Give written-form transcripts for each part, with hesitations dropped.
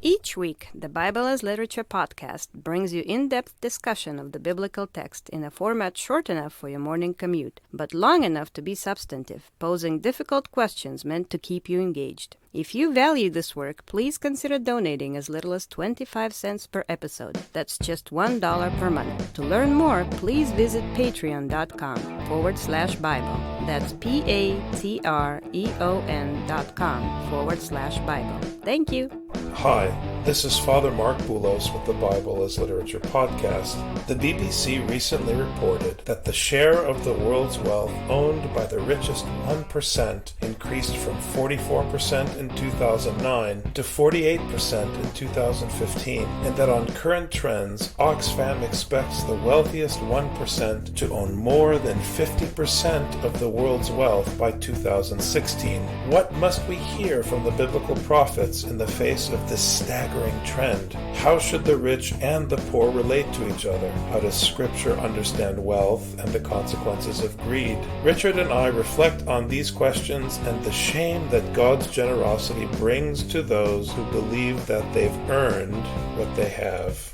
Each week, the Bible as Literature podcast brings you in-depth discussion of the biblical text in a format short enough for your morning commute, but long enough to be substantive, posing difficult questions meant to keep you engaged. If you value this work, please consider donating as little as 25 cents per episode. That's just $1 per month. To learn more, please visit patreon.com/Bible. That's patreon.com/Bible. Thank you. Hi, this is Father Mark Boulos with the Bible as Literature podcast. The BBC recently reported that the share of the world's wealth owned by the richest 1% increased from 44% in 2009 to 48% in 2015, and that on current trends, Oxfam expects the wealthiest 1% to own more than 50% of the world's wealth by 2016. What must we hear from the biblical prophets in the face of this staggering trend? How should the rich and the poor relate to each other? How does Scripture understand wealth and the consequences of greed? Richard and I reflect on these questions and the shame that God's generosity brings to those who believe that they've earned what they have.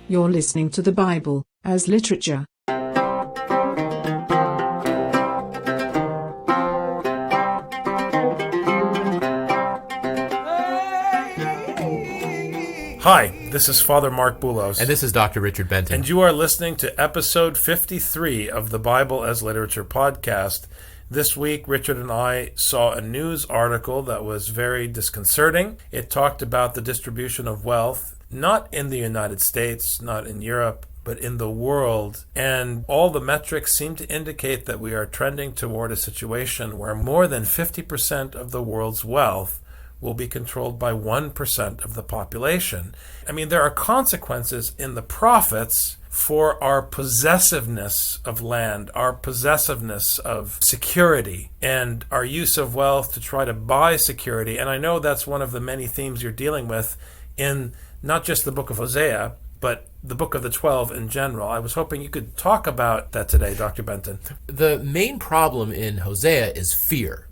You're listening to the Bible as Literature. Hi, this is Father Mark Boulos. And this is Dr. Richard Benton. And you are listening to episode 53 of the Bible as Literature podcast. This week, Richard and I saw a news article that was very disconcerting. It talked about the distribution of wealth, not in the United States, not in Europe, but in the world. And all the metrics seem to indicate that we are trending toward a situation where more than 50% of the world's wealth will be controlled by 1% of the population. I mean, there are consequences in the profits for our possessiveness of land, our possessiveness of security, and our use of wealth to try to buy security. And I know that's one of the many themes you're dealing with in not just the book of Hosea, but the book of the 12 in general. I was hoping you could talk about that today, Dr. Benton. The main problem in Hosea is fear.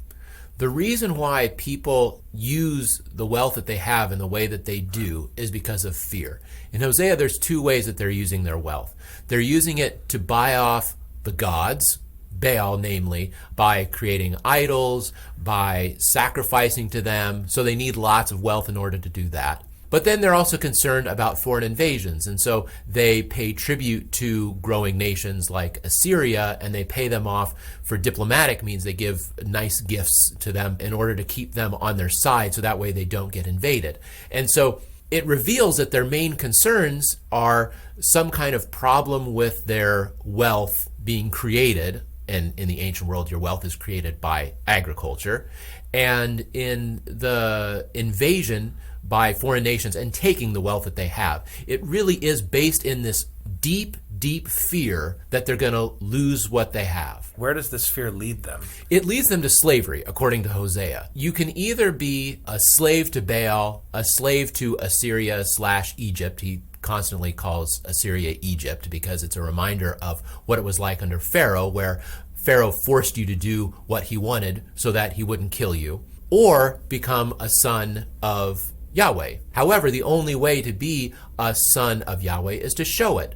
The reason why people use the wealth that they have in the way that they do is because of fear. In Hosea, there's two ways that they're using their wealth. They're using it to buy off the gods, Baal namely, by creating idols, by sacrificing to them. So they need lots of wealth in order to do that. But then they're also concerned about foreign invasions, and so they pay tribute to growing nations like Assyria, and they pay them off for diplomatic means. They give nice gifts to them in order to keep them on their side, so that way they don't get invaded. And so it reveals that their main concerns are some kind of problem with their wealth being created, and in the ancient world, your wealth is created by agriculture, and in the invasion by foreign nations and taking the wealth that they have. It really is based in this deep, deep fear that they're going to lose what they have. Where does this fear lead them? It leads them to slavery, according to Hosea. You can either be a slave to Baal, a slave to Assyria/Egypt. He constantly calls Assyria Egypt because it's a reminder of what it was like under Pharaoh, where Pharaoh forced you to do what he wanted so that he wouldn't kill you, or become a son of Yahweh. However, the only way to be a son of Yahweh is to show it.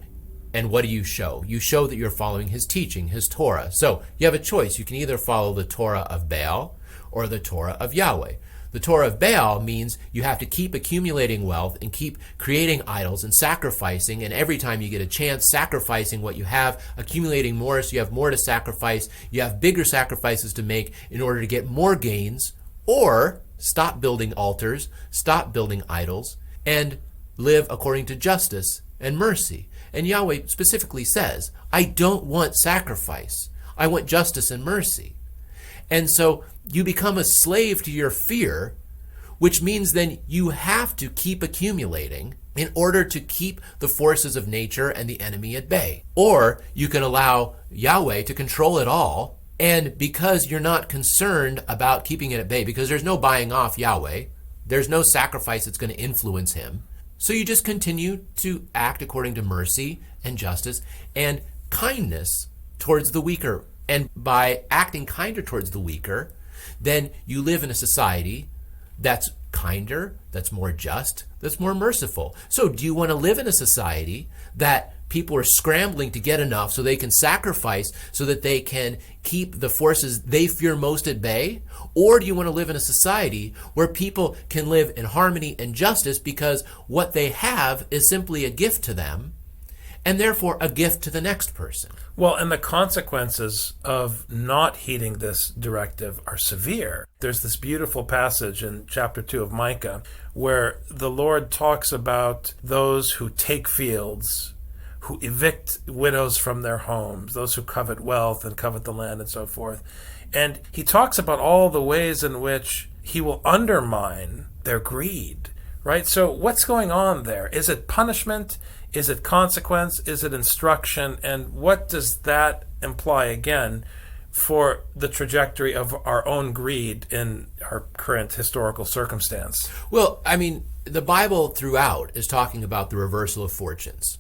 And what do you show? You show that you're following his teaching, his Torah. So you have a choice. You can either follow the Torah of Baal or the Torah of Yahweh. The Torah of Baal means you have to keep accumulating wealth and keep creating idols and sacrificing, and every time you get a chance, sacrificing what you have, accumulating more so you have more to sacrifice. You have bigger sacrifices to make in order to get more gains, or stop building altars, stop building idols, and live according to justice and mercy. And Yahweh specifically says, I don't want sacrifice. I want justice and mercy. And so you become a slave to your fear, which means then you have to keep accumulating in order to keep the forces of nature and the enemy at bay. Or you can allow Yahweh to control it all. And because you're not concerned about keeping it at bay, because there's no buying off Yahweh, there's no sacrifice that's going to influence him. So you just continue to act according to mercy and justice and kindness towards the weaker. And by acting kinder towards the weaker, then you live in a society that's kinder, that's more just, that's more merciful. So do you want to live in a society that people are scrambling to get enough so they can sacrifice so that they can keep the forces they fear most at bay? Or do you want to live in a society where people can live in harmony and justice because what they have is simply a gift to them and therefore a gift to the next person? Well, and the consequences of not heeding this directive are severe. There's this beautiful passage in chapter 2 of Micah where the Lord talks about those who take fields, who evict widows from their homes, those who covet wealth and covet the land and so forth. And he talks about all the ways in which he will undermine their greed, right? So what's going on there? Is it punishment? Is it consequence? Is it instruction? And what does that imply, again, for the trajectory of our own greed in our current historical circumstance? Well, I mean, the Bible throughout is talking about the reversal of fortunes.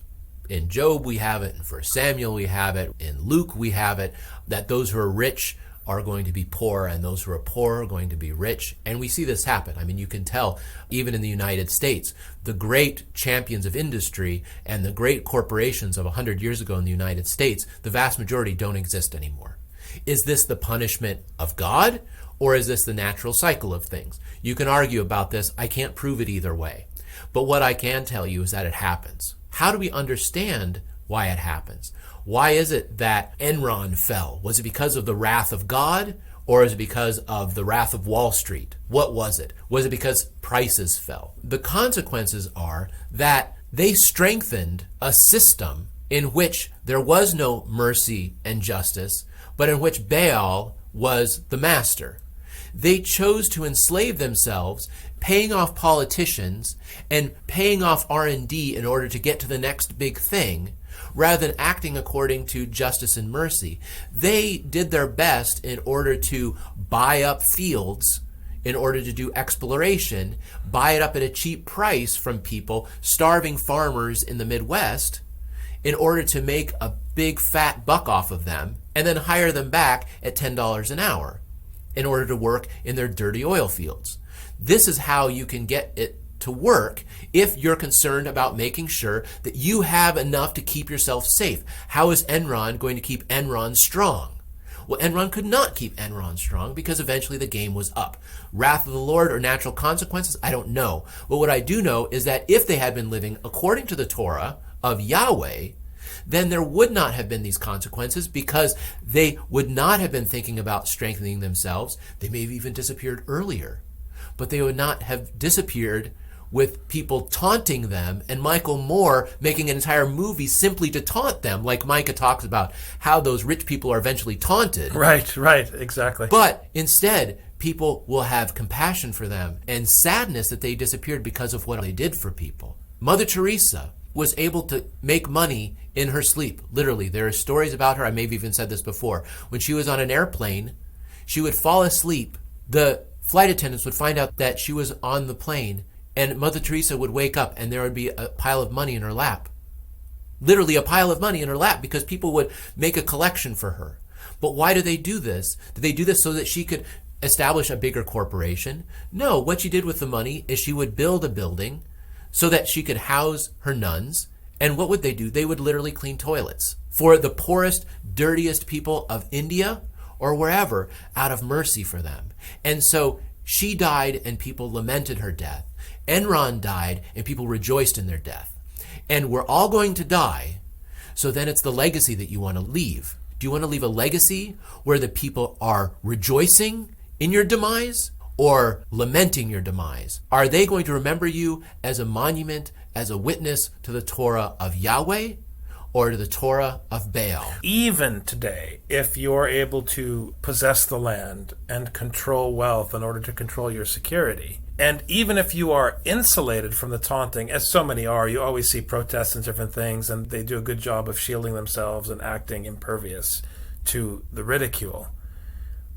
In Job we have it, in 1 Samuel we have it, in Luke we have it, that those who are rich are going to be poor and those who are poor are going to be rich. And we see this happen. I mean, you can tell even in the United States, the great champions of industry and the great corporations of 100 years ago in the United States, the vast majority don't exist anymore. Is this the punishment of God or is this the natural cycle of things? You can argue about this. I can't prove it either way. But what I can tell you is that it happens. How do we understand why it happens? Why is it that Enron fell? Was it because of the wrath of God or is it because of the wrath of Wall Street? What was it? Was it because prices fell? The consequences are that they strengthened a system in which there was no mercy and justice, but in which Baal was the master. They chose to enslave themselves, paying off politicians and paying off R&D in order to get to the next big thing, rather than acting according to justice and mercy. They did their best in order to buy up fields, in order to do exploration, buy it up at a cheap price from people, starving farmers in the Midwest, in order to make a big fat buck off of them, and then hire them back at $10 an hour in order to work in their dirty oil fields. This is how you can get it to work if you're concerned about making sure that you have enough to keep yourself safe. How is Enron going to keep Enron strong? Well, Enron could not keep Enron strong because eventually the game was up. Wrath of the Lord or natural consequences? I don't know. But what I do know is that if they had been living according to the Torah of Yahweh, then there would not have been these consequences because they would not have been thinking about strengthening themselves. They may have even disappeared earlier, but they would not have disappeared with people taunting them and Michael Moore making an entire movie simply to taunt them, like Micah talks about how those rich people are eventually taunted. Right, exactly. But instead, people will have compassion for them and sadness that they disappeared because of what they did for people. Mother Teresa was able to make money in her sleep. Literally, there are stories about her. I may have even said this before. When she was on an airplane, she would fall asleep. The flight attendants would find out that she was on the plane, and Mother Teresa would wake up and there would be a pile of money in her lap. Literally a pile of money in her lap because people would make a collection for her. But why do they do this? Did they do this so that she could establish a bigger corporation? No, what she did with the money is she would build a building so that she could house her nuns. And what would they do? They would literally clean toilets for the poorest, dirtiest people of India or wherever out of mercy for them. And so she died and people lamented her death. Enron died and people rejoiced in their death. And we're all going to die. So then it's the legacy that you want to leave. Do you want to leave a legacy where the people are rejoicing in your demise or lamenting your demise? Are they going to remember you as a monument, as a witness to the Torah of Yahweh or to the Torah of Baal? Even today, if you're able to possess the land and control wealth in order to control your security, and even if you are insulated from the taunting, as so many are, you always see protests and different things, and they do a good job of shielding themselves and acting impervious to the ridicule.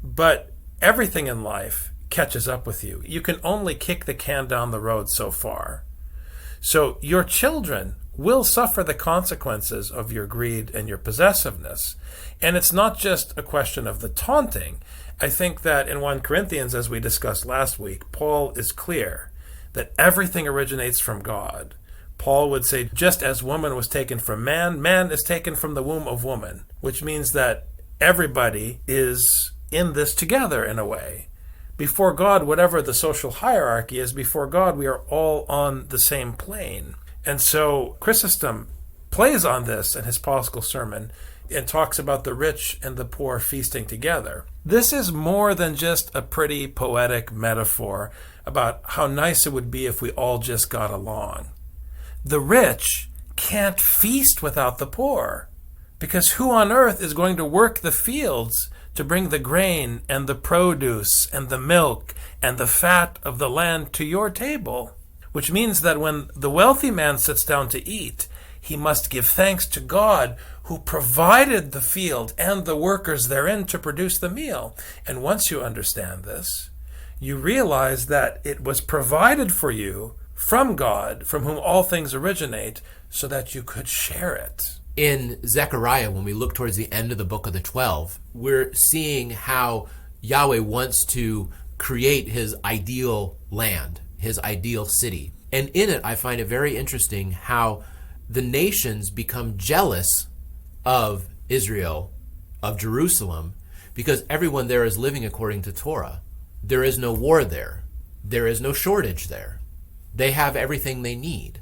But everything in life catches up with you. You can only kick the can down the road so far. So your children will suffer the consequences of your greed and your possessiveness. And it's not just a question of the taunting. I think that in 1 Corinthians, as we discussed last week, Paul is clear that everything originates from God. Paul would say, just as woman was taken from man, man is taken from the womb of woman, which means that everybody is in this together in a way. Before God, whatever the social hierarchy is, before God, we are all on the same plane. And so Chrysostom plays on this in his Paschal sermon and talks about the rich and the poor feasting together. This is more than just a pretty poetic metaphor about how nice it would be if we all just got along. The rich can't feast without the poor, because who on earth is going to work the fields to bring the grain and the produce and the milk and the fat of the land to your table? Which means that when the wealthy man sits down to eat, he must give thanks to God who provided the field and the workers therein to produce the meal. And once you understand this, you realize that it was provided for you from God, from whom all things originate, so that you could share it. In Zechariah, when we look towards the end of the book of the 12, we're seeing how Yahweh wants to create his ideal land, his ideal city. And in it, I find it very interesting how the nations become jealous of Israel, of Jerusalem, because everyone there is living according to Torah. There is no war there. There is no shortage there. They have everything they need.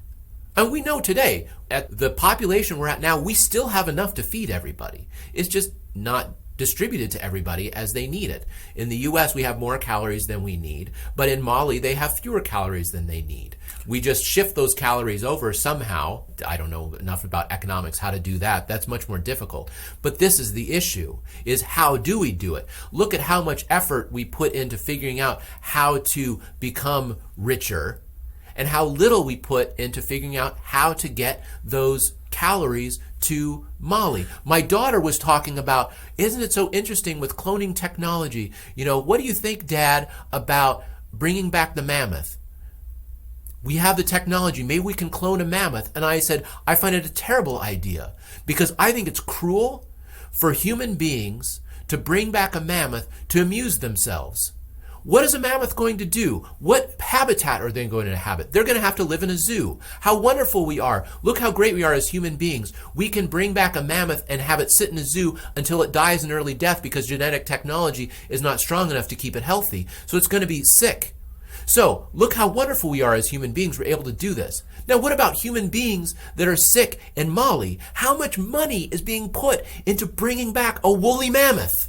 And we know today, at the population we're at now, we still have enough to feed everybody. It's just not distributed to everybody as they need it. In the U.S., we have more calories than we need, but in Mali, they have fewer calories than they need. We just shift those calories over somehow. I don't know enough about economics how to do that. That's much more difficult. But this is the issue, is how do we do it? Look at how much effort we put into figuring out how to become richer, and how little we put into figuring out how to get those calories to Mali. My daughter was talking about, isn't it so interesting with cloning technology? You know, what do you think, Dad, about bringing back the mammoth? We have the technology. Maybe we can clone a mammoth. And I said, I find it a terrible idea, because I think it's cruel for human beings to bring back a mammoth to amuse themselves. What is a mammoth going to do? What habitat are they going to inhabit? They're going to have to live in a zoo. How wonderful we are. Look how great we are as human beings. We can bring back a mammoth and have it sit in a zoo until it dies an early death because genetic technology is not strong enough to keep it healthy. So it's going to be sick. So look how wonderful we are as human beings. We're able to do this. Now, what about human beings that are sick in Mali? How much money is being put into bringing back a woolly mammoth?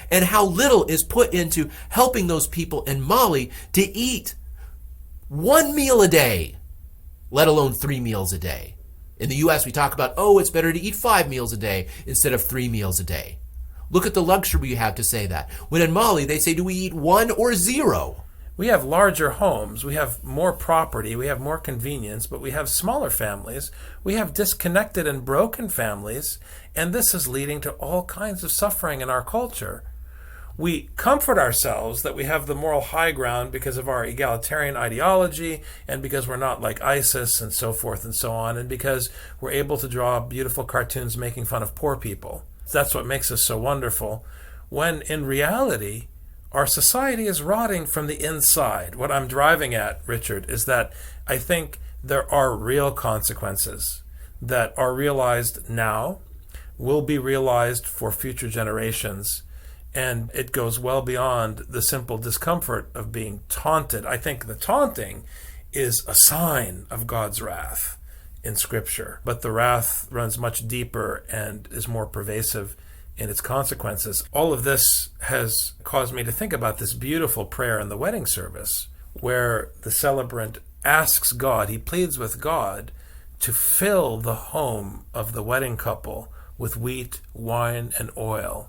And how little is put into helping those people in Mali to eat one meal a day, let alone 3 meals a day. In the U.S., we talk about, it's better to eat 5 meals a day instead of 3 meals a day. Look at the luxury we have to say that. When in Mali, they say, do we eat 1 or 0? We have larger homes, we have more property, we have more convenience, but we have smaller families. We have disconnected and broken families, and this is leading to all kinds of suffering in our culture. We comfort ourselves that we have the moral high ground because of our egalitarian ideology, and because we're not like ISIS and so forth and so on, and because we're able to draw beautiful cartoons making fun of poor people. That's what makes us so wonderful, when in reality, our society is rotting from the inside. What I'm driving at, Richard, is that I think there are real consequences that are realized now, will be realized for future generations. And it goes well beyond the simple discomfort of being taunted. I think the taunting is a sign of God's wrath in Scripture. But the wrath runs much deeper and is more pervasive in its consequences. All of this has caused me to think about this beautiful prayer in the wedding service, where the celebrant asks God, he pleads with God, to fill the home of the wedding couple with wheat, wine, and oil.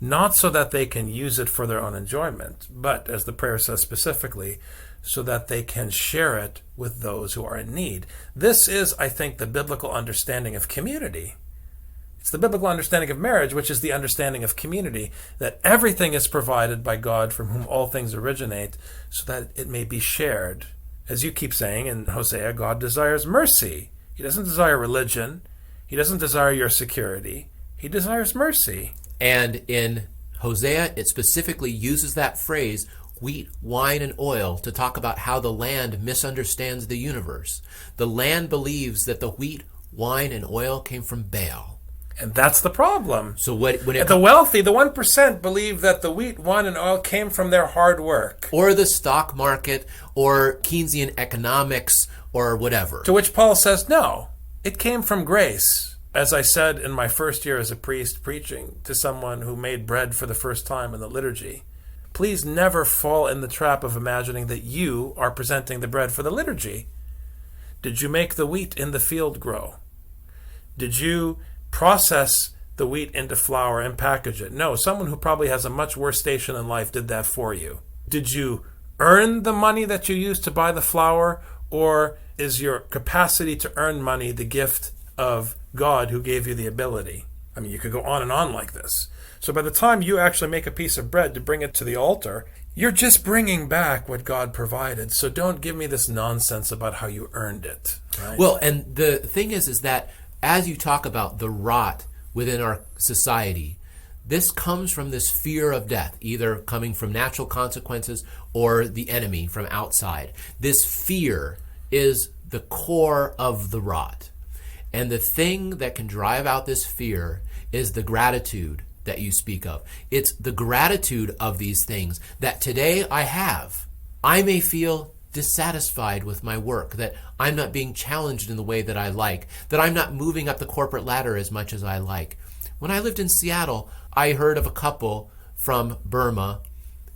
Not so that they can use it for their own enjoyment, but, as the prayer says specifically, so that they can share it with those who are in need. This is, I think, the biblical understanding of community. It's the biblical understanding of marriage, which is the understanding of community, that everything is provided by God from whom all things originate, so that it may be shared. As you keep saying in Hosea, God desires mercy. He doesn't desire religion. He doesn't desire your security. He desires mercy. And in Hosea, it specifically uses that phrase, wheat, wine, and oil, to talk about how the land misunderstands the universe. The land believes that the wheat, wine, and oil came from Baal. And that's the problem. So the wealthy, the 1%, believe that the wheat, wine, and oil came from their hard work. Or the stock market, or Keynesian economics, or whatever. To which Paul says, no, it came from grace. As I said in my first year as a priest preaching to someone who made bread for the first time in the liturgy, please never fall in the trap of imagining that you are presenting the bread for the liturgy. Did you make the wheat in the field grow? Did you process the wheat into flour and package it? No, someone who probably has a much worse station in life did that for you. Did you earn the money that you used to buy the flour, or is your capacity to earn money the gift of God who gave you the ability? I mean, you could go on and on like this. So by the time you actually make a piece of bread to bring it to the altar, you're just bringing back what God provided. So don't give me this nonsense about how you earned it. Right? Well, and the thing is that as you talk about the rot within our society, this comes from this fear of death, either coming from natural consequences or the enemy from outside. This fear is the core of the rot. And the thing that can drive out this fear is the gratitude that you speak of. It's the gratitude of these things that today I have. I may feel dissatisfied with my work, that I'm not being challenged in the way that I like, that I'm not moving up the corporate ladder as much as I like. When I lived in Seattle, I heard of a couple from Burma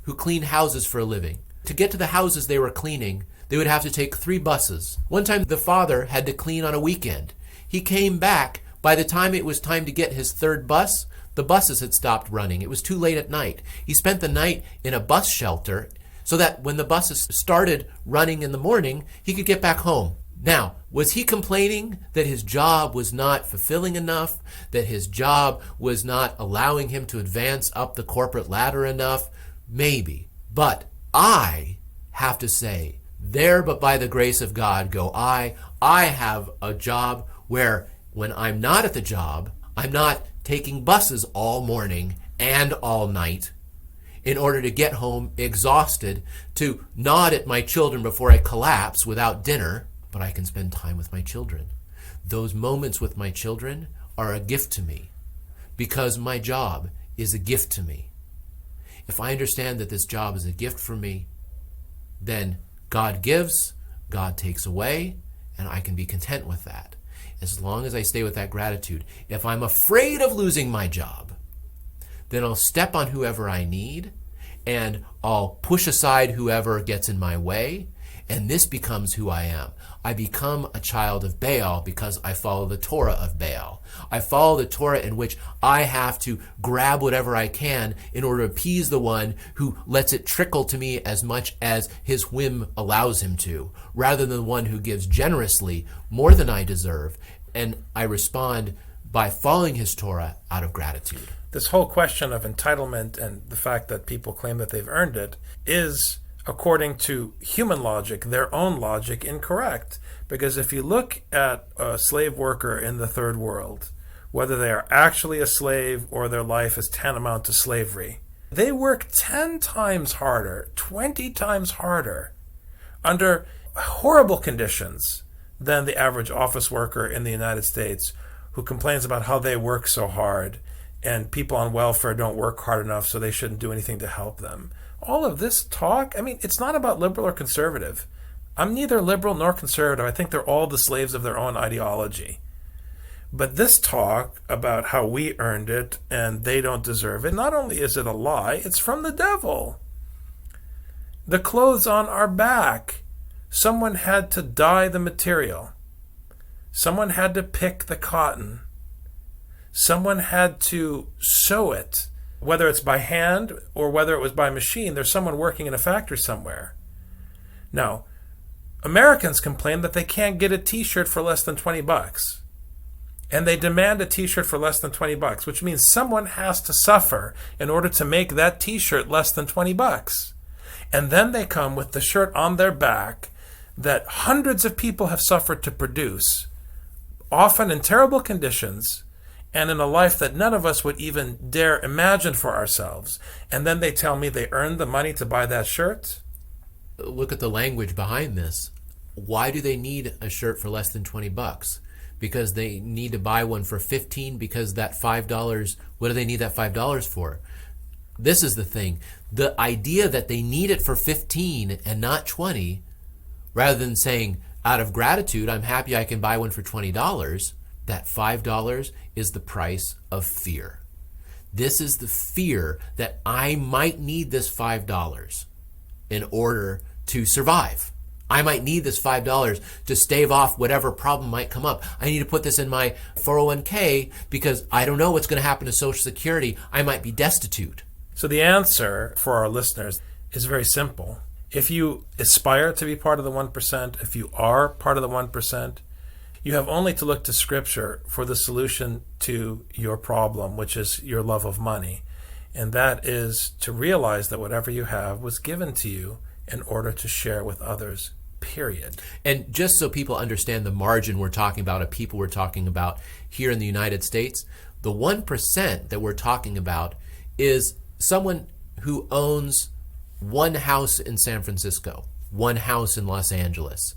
who cleaned houses for a living. To get to the houses they were cleaning, they would have to take 3 buses. One time the father had to clean on a weekend. He came back. By the time it was time to get his 3rd bus, the buses had stopped running. It was too late at night. He spent the night in a bus shelter so that when the buses started running in the morning, he could get back home. Now, was he complaining that his job was not fulfilling enough, that his job was not allowing him to advance up the corporate ladder enough? Maybe. But I have to say, there but by the grace of God go I. I have a job where when I'm not at the job, I'm not taking buses all morning and all night in order to get home exhausted to nod at my children before I collapse without dinner, but I can spend time with my children. Those moments with my children are a gift to me because my job is a gift to me. If I understand that this job is a gift for me, then God gives, God takes away, and I can be content with that. As long as I stay with that gratitude. If I'm afraid of losing my job, then I'll step on whoever I need, and I'll push aside whoever gets in my way, and this becomes who I am. I become a child of Baal because I follow the Torah of Baal. I follow the Torah in which I have to grab whatever I can in order to appease the one who lets it trickle to me as much as his whim allows him to, rather than the one who gives generously more than I deserve. And I respond by following his Torah out of gratitude. This whole question of entitlement and the fact that people claim that they've earned it is, according to human logic, their own logic, incorrect. Because if you look at a slave worker in the third world, whether they are actually a slave or their life is tantamount to slavery, they work 10 times harder, 20 times harder, under horrible conditions than the average office worker in the United States who complains about how they work so hard and people on welfare don't work hard enough so they shouldn't do anything to help them. All of this talk, I mean, it's not about liberal or conservative. I'm neither liberal nor conservative. I think they're all the slaves of their own ideology. But this talk about how we earned it and they don't deserve it, not only is it a lie, it's from the devil. The clothes on our back, someone had to dye the material. Someone had to pick the cotton. Someone had to sew it. Whether it's by hand or whether it was by machine, there's someone working in a factory somewhere. Now, Americans complain that they can't get a t-shirt for less than $20. And they demand a t-shirt for less than $20, which means someone has to suffer in order to make that t-shirt less than $20. And then they come with the shirt on their back that hundreds of people have suffered to produce, often in terrible conditions, and in a life that none of us would even dare imagine for ourselves. And then they tell me they earned the money to buy that shirt? Look at the language behind this. Why do they need a shirt for less than $20? Because they need to buy one for $15 because that $5, what do they need that $5 for? This is the thing. The idea that they need it for $15 and not $20, rather than saying, out of gratitude, I'm happy I can buy one for $20, that $5 is the price of fear. This is the fear that I might need this $5 in order to survive. I might need this $5 to stave off whatever problem might come up. I need to put this in my 401k because I don't know what's going to happen to Social Security. I might be destitute. So the answer for our listeners is very simple. If you aspire to be part of the 1%, if you are part of the 1%, you have only to look to Scripture for the solution to your problem, which is your love of money. And that is to realize that whatever you have was given to you in order to share with others, period. And just so people understand the margin we're talking about, of people we're talking about here in the United States, the 1% that we're talking about is someone who owns one house in San Francisco, one house in Los Angeles,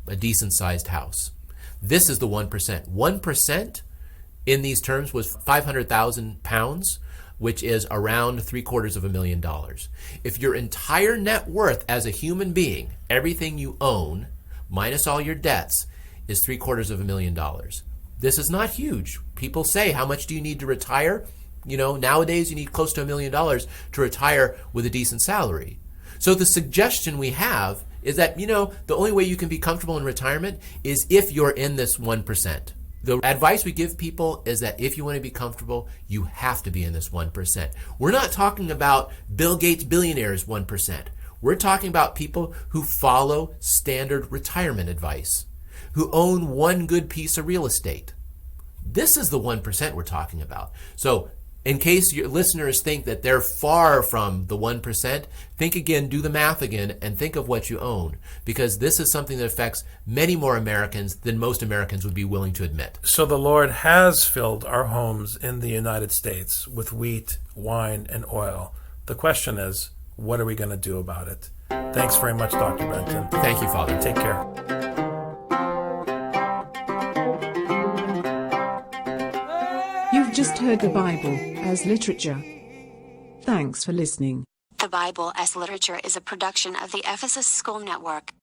a decent-sized house. This is the 1%. 1% in these terms was 500,000 pounds, which is around $750,000. If your entire net worth as a human being, everything you own, minus all your debts, is $750,000. This is not huge. People say, how much do you need to retire? You know, nowadays you need close to $1 million to retire with a decent salary. So the suggestion we have is that, you know, the only way you can be comfortable in retirement is if you're in this 1%. The advice we give people is that if you want to be comfortable, you have to be in this 1%. We're not talking about Bill Gates billionaires 1%. We're talking about people who follow standard retirement advice, who own one good piece of real estate. This is the 1% we're talking about. So in case your listeners think that they're far from the 1%, think again, do the math again, and think of what you own, because this is something that affects many more Americans than most Americans would be willing to admit. So the Lord has filled our homes in the United States with wheat, wine, and oil. The question is, what are we going to do about it? Thanks very much, Dr. Benton. Thank you, Father. Take care. You've just heard the Bible as literature. Thanks for listening. The Bible as Literature is a production of the Ephesus School Network.